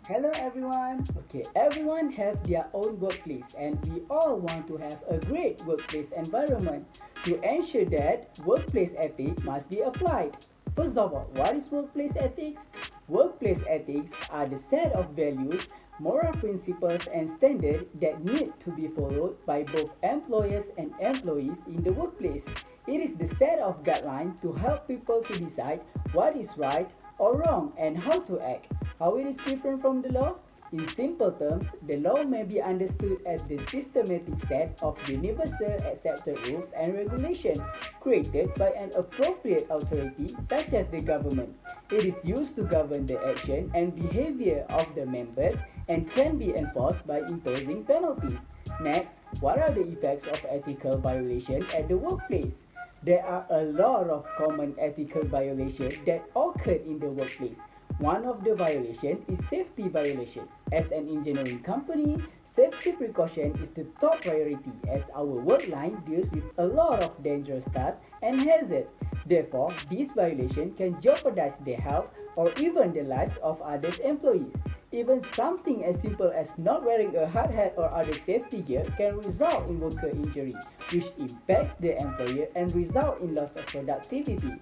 Hello everyone. Okay, everyone have their own workplace and we all want to have a great workplace environment. To ensure that, workplace ethics must be applied. First of all, what is workplace ethics? Workplace ethics are the set of values, moral principles and standards that need to be followed by both employers and employees in the workplace. It is the set of guidelines to help people to decide what is right or wrong and how to act. How it is different from the law? In simple terms, the law may be understood as the systematic set of universal accepted rules and regulations created by an appropriate authority such as the government. It is used to govern the action and behavior of the members and can be enforced by imposing penalties. Next, what are the effects of ethical violation at the workplace? There are a lot of common ethical violations that occur in the workplace. One of the violations is safety violation. As an engineering company, safety precaution is the top priority as our work line deals with a lot of dangerous tasks and hazards. Therefore, this violation can jeopardize the health or even the lives of other employees. Even something as simple as not wearing a hard hat or other safety gear can result in worker injury, which impacts the employer and result in loss of productivity.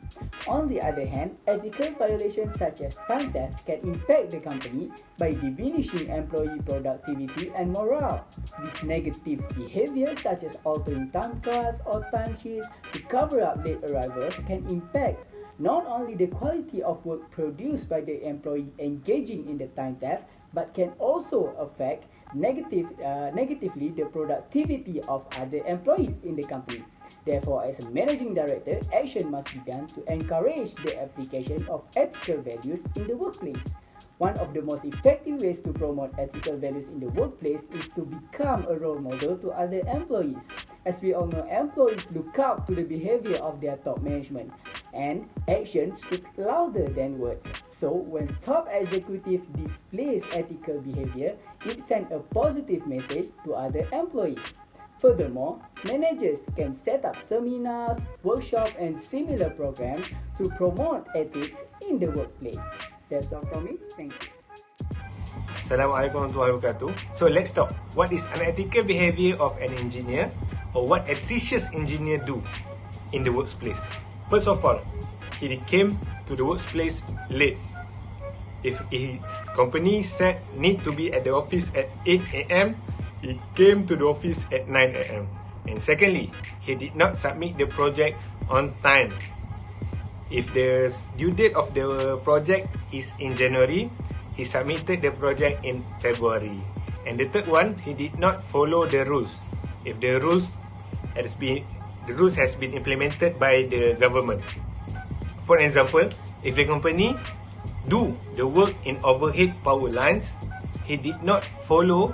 On the other hand, ethical violations such as time theft can impact the company by diminishing employee productivity and morale. This negative behavior such as altering time cards or time sheets to cover up late arrivals can impact not only the quality of work produced by the employee engaging in the time theft, but can also affect negatively the productivity of other employees in the company. Therefore, as a managing director, action must be done to encourage the application of ethical values in the workplace. One of the most effective ways to promote ethical values in the workplace is to become a role model to other employees. As we all know, employees look up to the behavior of their top management, and actions speak louder than words. So, when top executive displays ethical behavior, it sends a positive message to other employees. Furthermore, managers can set up seminars, workshops, and similar programs to promote ethics in the workplace. That's all from me. Thank you. Assalamualaikum warahmatullahi wabarakatuh. So let's talk. What is unethical behavior of an engineer, or what atrocious engineer do in the workplace? First of all, he came to the workplace late. If his company said need to be at the office at 8 a.m., he came to the office at 9 a.m. And secondly, he did not submit the project on time. If the due date of the project is in January, he submitted the project in February. And the third one, he did not follow the rules. If the rules has been implemented by the government. For example, if the company do the work in overhead power lines, he did not follow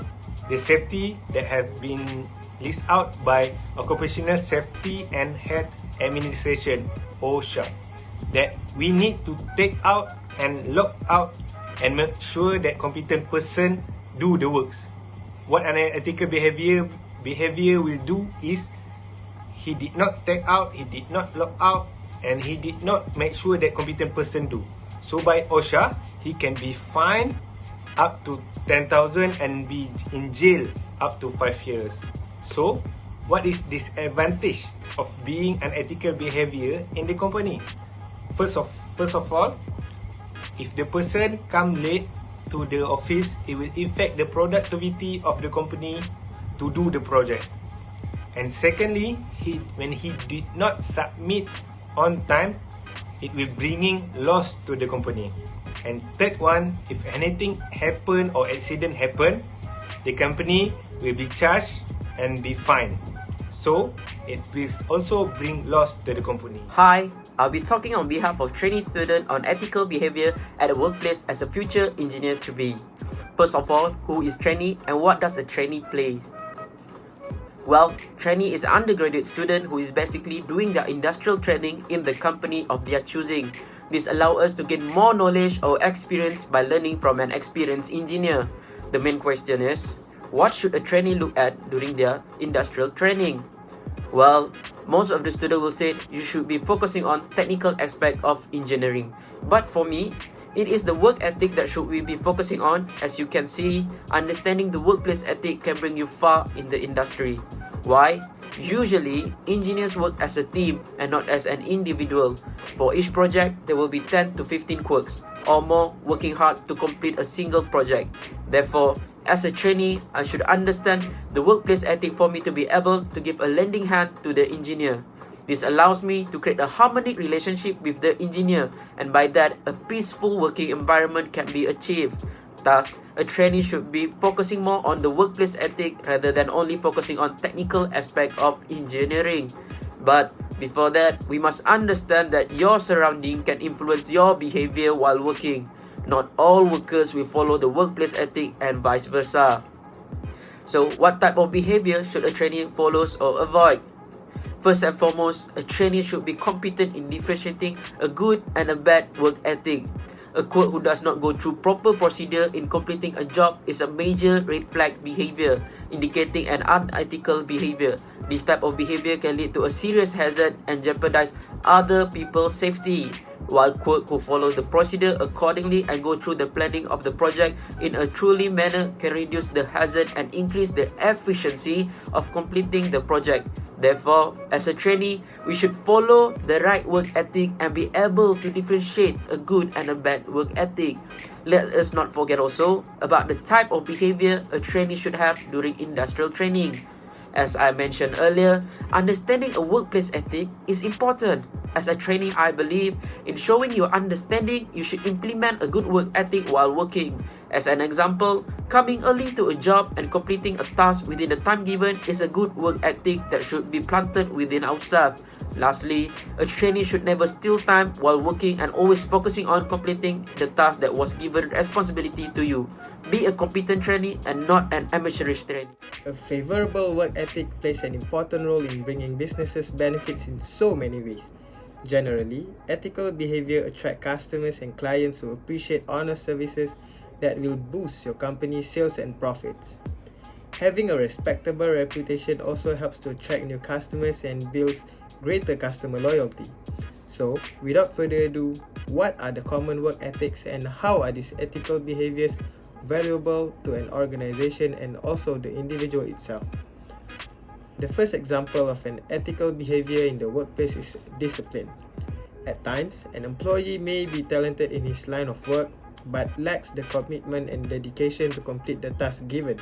the safety that have been listed out by Occupational Safety and Health Administration, OSHA, that we need to take out and lock out and make sure that competent person do the works. What unethical behavior will do is he did not take out, he did not lock out, and he did not make sure that competent person do. So by OSHA, he can be fined up to 10,000 and be in jail up to 5 years. So, what is disadvantage of being unethical behavior in the company? First of all, if the person come late to the office, it will affect the productivity of the company to do the project. And secondly, when he did not submit on time, it will bringing loss to the company. And third one, if anything happen or accident happen, the company will be charged and be fined. So, it will also bring loss to the company. Hi, I'll be talking on behalf of trainee student on ethical behavior at the workplace as a future engineer to be. First of all, who is trainee and what does a trainee play? Well, trainee is an undergraduate student who is basically doing their industrial training in the company of their choosing. This allows us to gain more knowledge or experience by learning from an experienced engineer. The main question is, what should a trainee look at during their industrial training? Well, Most of the students will say you should be focusing on technical aspect of engineering. But for me, it is the work ethic that should we be focusing on. As you can see, understanding the workplace ethic can bring you far in the industry. Why? Usually, engineers work as a team and not as an individual. For each project, there will be 10 to 15 quirks or more working hard to complete a single project. Therefore, as a trainee, I should understand the workplace ethic for me to be able to give a lending hand to the engineer. This allows me to create a harmonic relationship with the engineer, and by that, a peaceful working environment can be achieved. Thus, a trainee should be focusing more on the workplace ethic rather than only focusing on technical aspect of engineering. But before that, we must understand that your surrounding can influence your behavior while working. Not all workers will follow the workplace ethic and vice versa. So, what type of behavior should a trainee follow or avoid? First and foremost, a trainee should be competent in differentiating a good and a bad work ethic. A clerk who does not go through proper procedure in completing a job is a major red flag behavior, indicating an unethical behavior. This type of behavior can lead to a serious hazard and jeopardize other people's safety. While clerks who follow the procedure accordingly and go through the planning of the project in a truly manner can reduce the hazard and increase the efficiency of completing the project. Therefore, as a trainee, we should follow the right work ethic and be able to differentiate a good and a bad work ethic. Let us not forget also about the type of behavior a trainee should have during industrial training. As I mentioned earlier, understanding a workplace ethic is important. As a trainee, I believe in showing your understanding, you should implement a good work ethic while working. As an example, coming early to a job and completing a task within the time given is a good work ethic that should be planted within ourselves. Lastly, a trainee should never steal time while working and always focusing on completing the task that was given responsibility to you. Be a competent trainee and not an amateurish trainee. A favorable work ethic plays an important role in bringing businesses benefits in so many ways. Generally, ethical behavior attracts customers and clients who appreciate honest services that will boost your company's sales and profits. Having a respectable reputation also helps to attract new customers and builds greater customer loyalty. So, without further ado, what are the common work ethics and how are these ethical behaviors valuable to an organization and also the individual itself? The first example of an ethical behavior in the workplace is discipline. At times, an employee may be talented in his line of work but lacks the commitment and dedication to complete the task given.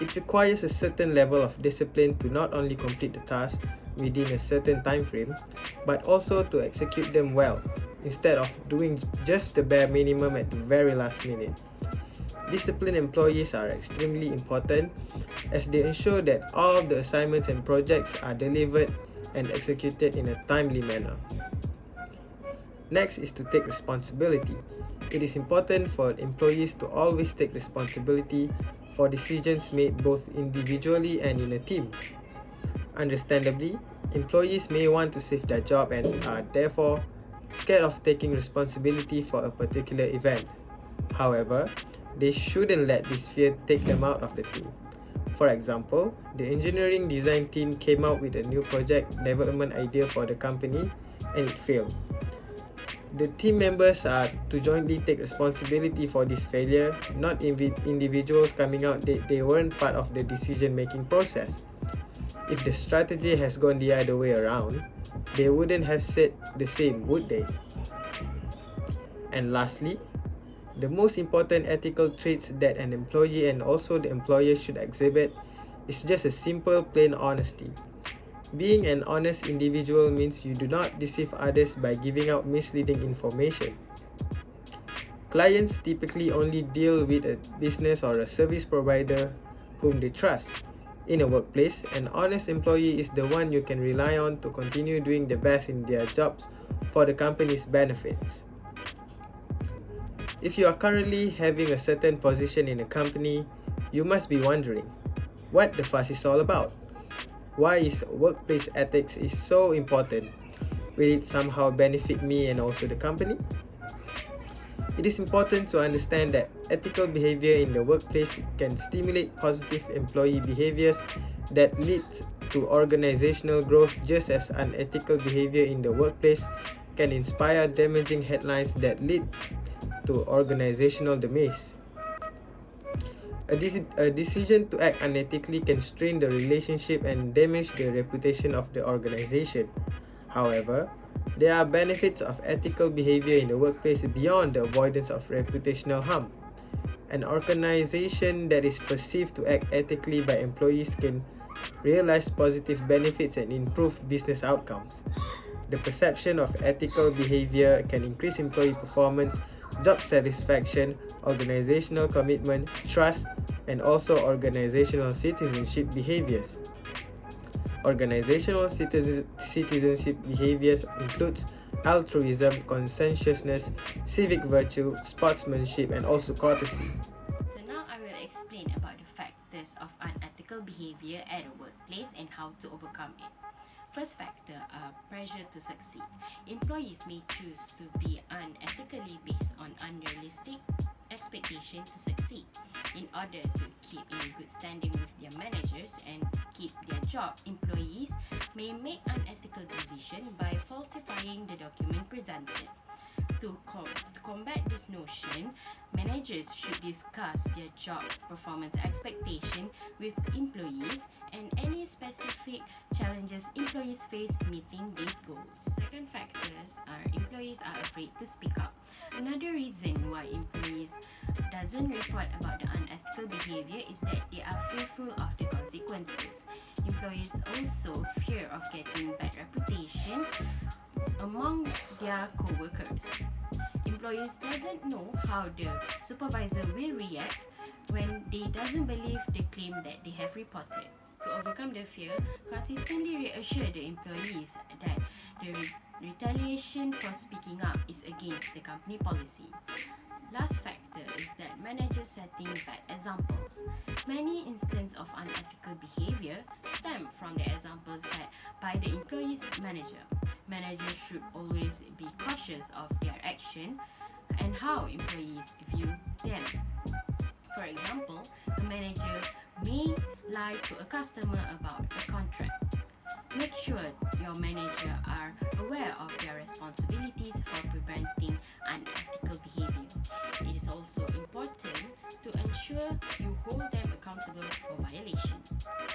It requires a certain level of discipline to not only complete the task within a certain time frame, but also to execute them well, instead of doing just the bare minimum at the very last minute. Disciplined employees are extremely important as they ensure that all the assignments and projects are delivered and executed in a timely manner. Next is to take responsibility. It is important for employees to always take responsibility for decisions made both individually and in a team. Understandably, employees may want to save their job and are therefore scared of taking responsibility for a particular event. However, they shouldn't let this fear take them out of the team. For example, the engineering design team came up with a new project development idea for the company and it failed. The team members are to jointly take responsibility for this failure, not individuals coming out that they weren't part of the decision-making process. If the strategy has gone the other way around, they wouldn't have said the same, would they? And lastly, the most important ethical traits that an employee and also the employer should exhibit is just a simple, plain honesty. Being an honest individual means you do not deceive others by giving out misleading information. Clients typically only deal with a business or a service provider whom they trust. In a workplace, an honest employee is the one you can rely on to continue doing the best in their jobs for the company's benefits. If you are currently having a certain position in a company, you must be wondering, what the fuss is all about? Why is workplace ethics is so important? Will it somehow benefit me and also the company? It is important to understand that ethical behavior in the workplace can stimulate positive employee behaviors that lead to organizational growth, just as unethical behavior in the workplace can inspire damaging headlines that lead to organizational demise. A decision to act unethically can strain the relationship and damage the reputation of the organization. However, there are benefits of ethical behavior in the workplace beyond the avoidance of reputational harm. An organization that is perceived to act ethically by employees can realize positive benefits and improve business outcomes. The perception of ethical behavior can increase employee performance, job satisfaction, organizational commitment, trust, and also organizational citizenship behaviors. Organizational citizenship behaviors includes altruism, conscientiousness, civic virtue, sportsmanship, and also courtesy. So now I will explain about the factors of unethical behavior at a workplace and how to overcome it. First factor are pressure to succeed. Employees may choose to be unethically based on unrealistic expectation to succeed. In order to keep in good standing with their managers and keep their job, employees may make unethical decisions by falsifying the document presented. To combat this notion, managers should discuss their job performance expectation with employees and any specific challenges employees face meeting these goals. Second factors are employees are afraid to speak up. Another reason why employees doesn't report about the unethical behavior is that they are fearful of the consequences. Employees also fear of getting bad reputation among their co-workers. Employees doesn't know how the supervisor will react when they doesn't believe the claim that they have reported. To overcome the fear, consistently reassure the employees that the retaliation for speaking up is against the company policy. Last factor is that managers setting bad examples. Many instances of unethical behavior stem from the examples set by the employee's manager. Managers should always be cautious of their action and how employees view them. For example, a manager may lie to a customer about a contract. Make sure your manager are aware of their responsibilities for preventing unethical behavior. It is also important to ensure you hold them accountable for violation.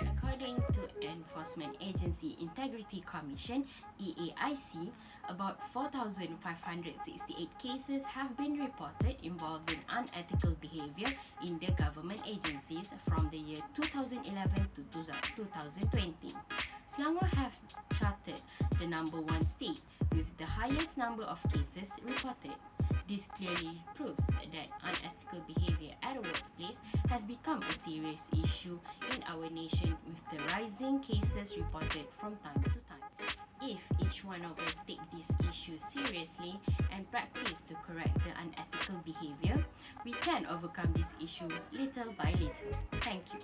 According to Enforcement Agency Integrity Commission (EAIC), about 4,568 cases have been reported involving unethical behavior in the government agencies from the year 2011 to 2020. Selangor have charted the number one state with the highest number of cases reported. This clearly proves that unethical behavior at a workplace has become a serious issue in our nation with the rising cases reported from time to time. If each one of us take this issue seriously and practice to correct the unethical behavior, we can overcome this issue little by little. Thank you.